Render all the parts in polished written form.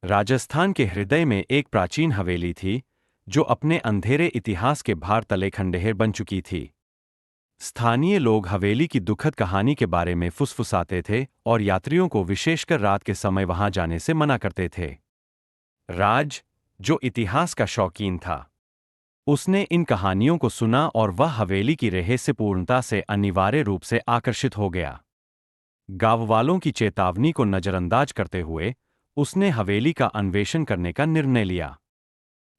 राजस्थान के हृदय में एक प्राचीन हवेली थी, जो अपने अंधेरे इतिहास के भार तले खंडहर बन चुकी थी। स्थानीय लोग हवेली की दुखद कहानी के बारे में फुसफुसाते थे और यात्रियों को विशेषकर रात के समय वहां जाने से मना करते थे। राज, जो इतिहास का शौकीन था, उसने इन कहानियों को सुना और वह हवेली की रहस्यपूर्णता से अनिवार्य रूप से आकर्षित हो गया। गांव वालों की चेतावनी को नजरअंदाज करते हुए उसने हवेली का अन्वेषण करने का निर्णय लिया।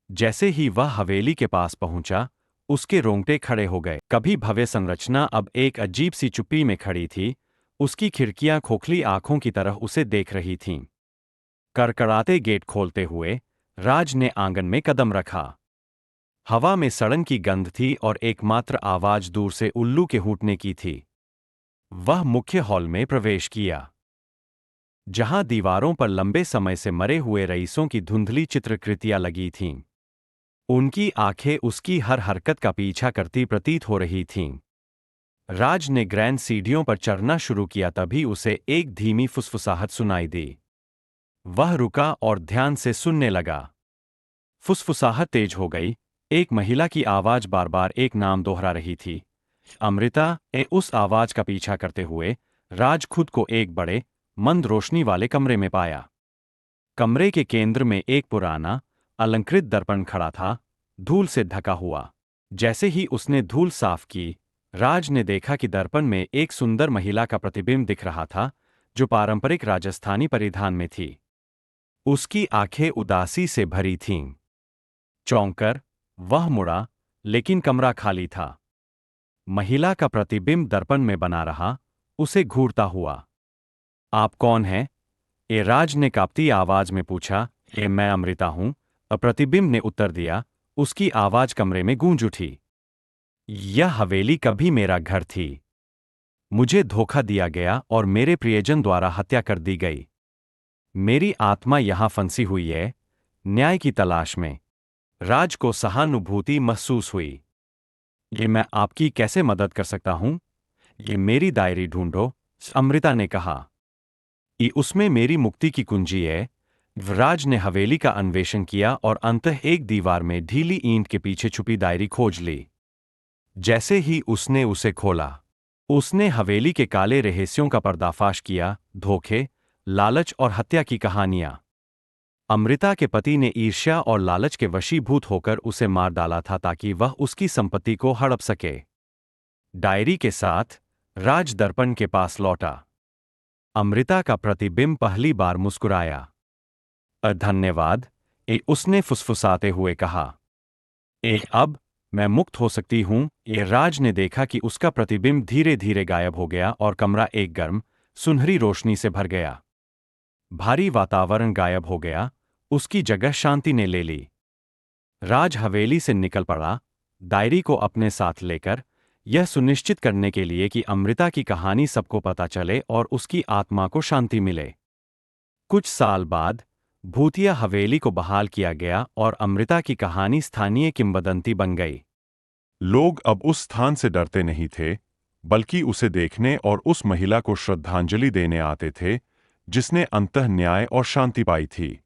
जैसे ही वह हवेली के पास पहुंचा, उसके रोंगटे खड़े हो गए। कभी भव्य संरचना अब एक अजीब सी चुप्पी में खड़ी थी। उसकी खिड़कियां खोखली आंखों की तरह उसे देख रही थीं। कड़कड़ाते गेट खोलते हुए राज ने आंगन में कदम रखा। हवा में सड़न की गंध थी और एकमात्र आवाज दूर से उल्लू के हूंटने की थी। वह मुख्य हॉल में प्रवेश किया, जहां दीवारों पर लंबे समय से मरे हुए रईसों की धुंधली चित्रकृतियां लगी थीं। उनकी आंखें उसकी हर हरकत का पीछा करती प्रतीत हो रही थीं। राज ने ग्रैंड सीढ़ियों पर चढ़ना शुरू किया, तभी उसे एक धीमी फुसफुसाहट सुनाई दी। वह रुका और ध्यान से सुनने लगा। फुसफुसाहट तेज हो गई। एक महिला की आवाज बार बार एक नाम दोहरा रही थी, अमृता। उस आवाज का पीछा करते हुए राज खुद को एक बड़े, मंद रोशनी वाले कमरे में पाया। कमरे के केंद्र में एक पुराना, अलंकृत दर्पण खड़ा था, धूल से ढका हुआ। जैसे ही उसने धूल साफ की, राज ने देखा कि दर्पण में एक सुंदर महिला का प्रतिबिंब दिख रहा था, जो पारंपरिक राजस्थानी परिधान में थी। उसकी आंखें उदासी से भरी थीं। चौंककर वह मुड़ा, लेकिन कमरा खाली था। महिला का प्रतिबिंब दर्पण में बना रहा, उसे घूरता हुआ। आप कौन हैं? राज ने कांपती आवाज में पूछा। मैं अमृता हूं, प्रतिबिंब ने उत्तर दिया। उसकी आवाज कमरे में गूंज उठी। यह हवेली कभी मेरा घर थी। मुझे धोखा दिया गया और मेरे प्रियजन द्वारा हत्या कर दी गई। मेरी आत्मा यहां फंसी हुई है, न्याय की तलाश में। राज को सहानुभूति महसूस हुई। मैं आपकी कैसे मदद कर सकता हूं? मेरी डायरी ढूंढो, अमृता ने कहा। उसमें मेरी मुक्ति की कुंजी है। राज ने हवेली का अन्वेषण किया और अंततः एक दीवार में ढीली ईंट के पीछे छुपी डायरी खोज ली। जैसे ही उसने उसे खोला, उसने हवेली के काले रहस्यों का पर्दाफाश किया। धोखे, लालच और हत्या की कहानियां। अमृता के पति ने ईर्ष्या और लालच के वशीभूत होकर उसे मार डाला था, ताकि वह उसकी संपत्ति को हड़प सके। डायरी के साथ राज दर्पण के पास लौटा। अमृता का प्रतिबिंब पहली बार मुस्कुराया। धन्यवाद, उसने फुसफुसाते हुए कहा। अब मैं मुक्त हो सकती हूं। राज ने देखा कि उसका प्रतिबिंब धीरे धीरे गायब हो गया और कमरा एक गर्म, सुनहरी रोशनी से भर गया। भारी वातावरण गायब हो गया, उसकी जगह शांति ने ले ली। राज हवेली से निकल पड़ा, डायरी को अपने साथ लेकर, यह सुनिश्चित करने के लिए कि अमृता की कहानी सबको पता चले और उसकी आत्मा को शांति मिले। कुछ साल बाद भूतिया हवेली को बहाल किया गया और अमृता की कहानी स्थानीय किंवदंती बन गई। लोग अब उस स्थान से डरते नहीं थे, बल्कि उसे देखने और उस महिला को श्रद्धांजलि देने आते थे, जिसने अंततः न्याय और शांति पाई थी।